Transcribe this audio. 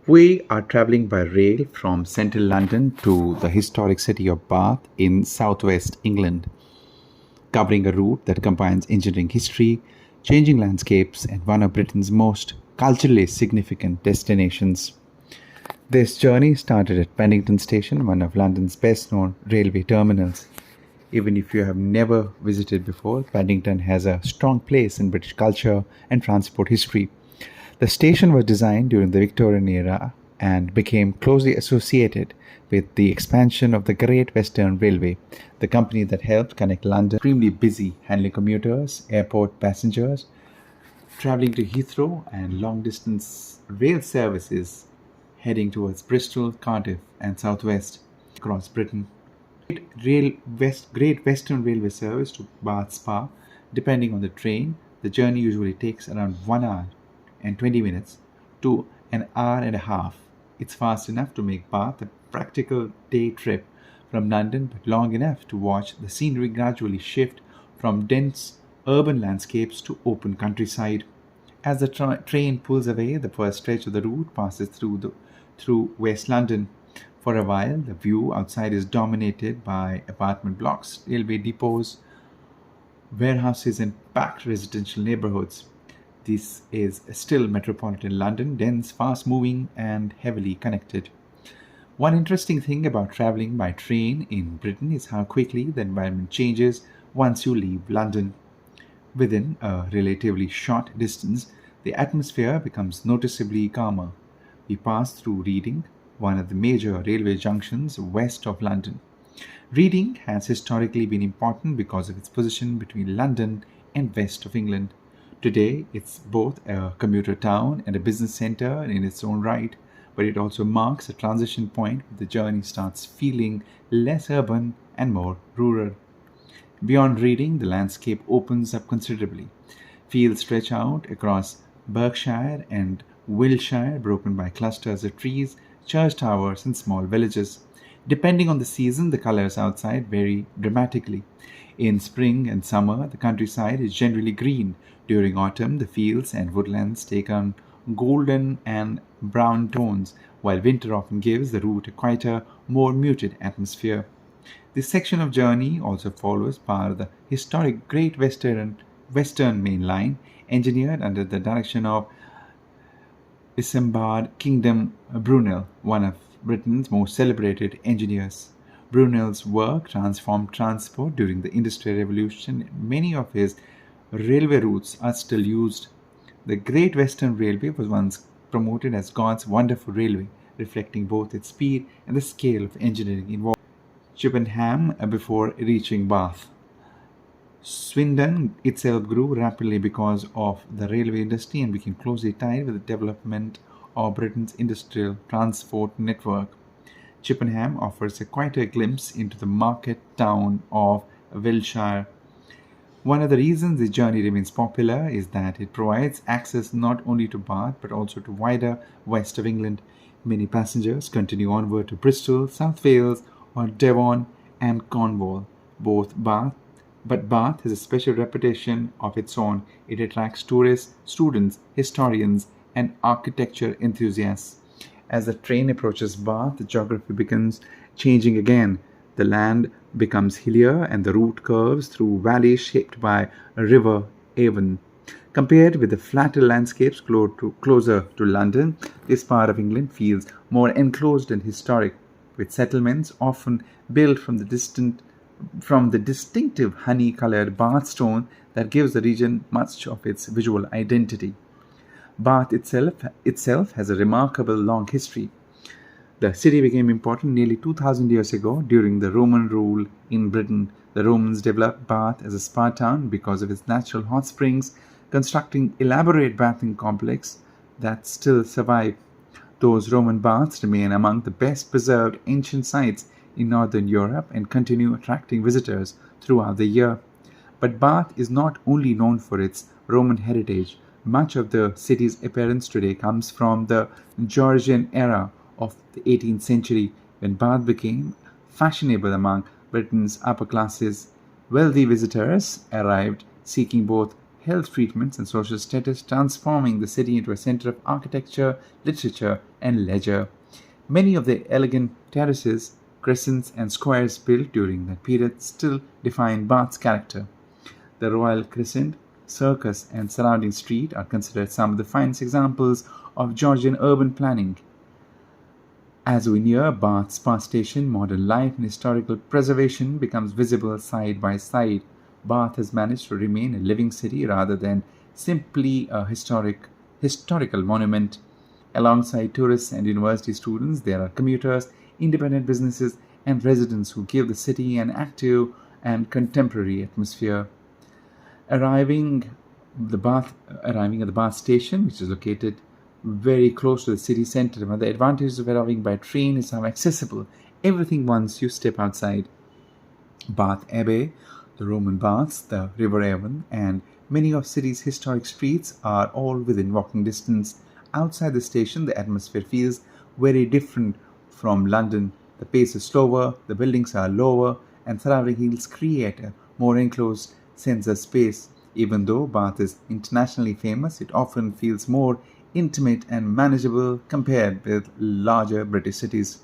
We are traveling by rail from central London to the historic city of Bath in southwest England, covering a route that combines engineering history, changing landscapes, and one of Britain's most culturally significant destinations. This journey started at Paddington Station, one of London's best known railway terminals. Even if you have never visited before, Paddington has a strong place in British culture and transport history. The station was designed during the Victorian era and became closely associated with the expansion of the Great Western Railway, the company that helped connect London, extremely busy, handling commuters, airport passengers, traveling to Heathrow, and long distance rail services heading towards Bristol, Cardiff, and southwest across Britain. Great Western Railway service to Bath Spa. Depending on the train, the journey usually takes around 1 hour and 20 minutes to an hour and a half. It's fast enough to make Bath a practical day trip from London, but long enough to watch the scenery gradually shift from dense urban landscapes to open countryside. As the train pulls away, the first stretch of the route passes through West London. For a while, the view outside is dominated by apartment blocks, railway depots, warehouses, and packed residential neighborhoods. This is still metropolitan London, dense, fast moving, and heavily connected. One interesting thing about traveling by train in Britain is how quickly the environment changes once you leave London. Within a relatively short distance, the atmosphere becomes noticeably calmer. We pass through Reading, one of the major railway junctions west of London. Reading has historically been important because of its position between London and west of England. Today, it's both a commuter town and a business centre in its own right, but it also marks a transition point where the journey starts feeling less urban and more rural. Beyond Reading, the landscape opens up considerably. Fields stretch out across Berkshire and Wiltshire, broken by clusters of trees, church towers, and small villages. Depending on the season, the colors outside vary dramatically. In spring and summer, the countryside is generally green. During autumn, the fields and woodlands take on golden and brown tones, while winter often gives the route a quieter, more muted atmosphere. This section of journey also follows part of the historic Western Main Line, engineered under the direction of Isambard Kingdom Brunel, one of Britain's most celebrated engineers. Brunel's work transformed transport during the Industrial Revolution. Many of his railway routes are still used. The Great Western Railway was once promoted as God's wonderful railway, reflecting both its speed and the scale of engineering involved. Chippenham before reaching Bath. Swindon itself grew rapidly because of the railway industry and became closely tied with the development of Britain's industrial transport network. Chippenham offers a quieter glimpse into the market town of Wiltshire. One of the reasons this journey remains popular is that it provides access not only to Bath but also to wider west of England. Many passengers continue onward to Bristol, South Wales, or Devon and Cornwall. But Bath has a special reputation of its own. It attracts tourists, students, historians, and architecture enthusiasts. As the train approaches Bath, the geography begins changing again. The land becomes hillier and the route curves through valleys shaped by a river Avon. Compared with the flatter landscapes closer to London, this part of England feels more enclosed and historic, with settlements often built from the distinctive honey-colored Bath stone that gives the region much of its visual identity. Bath itself has a remarkable long history. The city became important nearly 2000 years ago during the Roman rule in Britain. The Romans developed Bath as a spa town because of its natural hot springs, constructing elaborate bathing complexes that still survive. Those Roman baths remain among the best preserved ancient sites in Northern Europe and continue attracting visitors throughout the year. But Bath is not only known for its Roman heritage. Much of the city's appearance today comes from the Georgian era of the 18th century, when Bath became fashionable among Britain's upper classes. Wealthy visitors arrived seeking both health treatments, and social status, transforming the city into a center of architecture, literature, and leisure. Many of the elegant terraces, crescents, and squares built during that period still define Bath's character. The Royal Crescent, Circus, and surrounding street are considered some of the finest examples of Georgian urban planning. As we near Bath's Spa station, modern life and historical preservation becomes visible side by side. Bath has managed to remain a living city rather than simply a historical monument. Alongside tourists and university students, there are commuters, independent businesses, and residents who give the city an active and contemporary atmosphere. Arriving arriving at the Bath station, which is located very close to the city centre. One of the advantages of arriving by train is how accessible everything once you step outside. Bath Abbey, the Roman baths, the River Avon, and many of city's historic streets are all within walking distance. Outside the station, the atmosphere feels very different from London. The pace is slower, the buildings are lower, and surrounding hills create a more enclosed sense of space. Even though Bath is internationally famous, it often feels more intimate and manageable compared with larger British cities.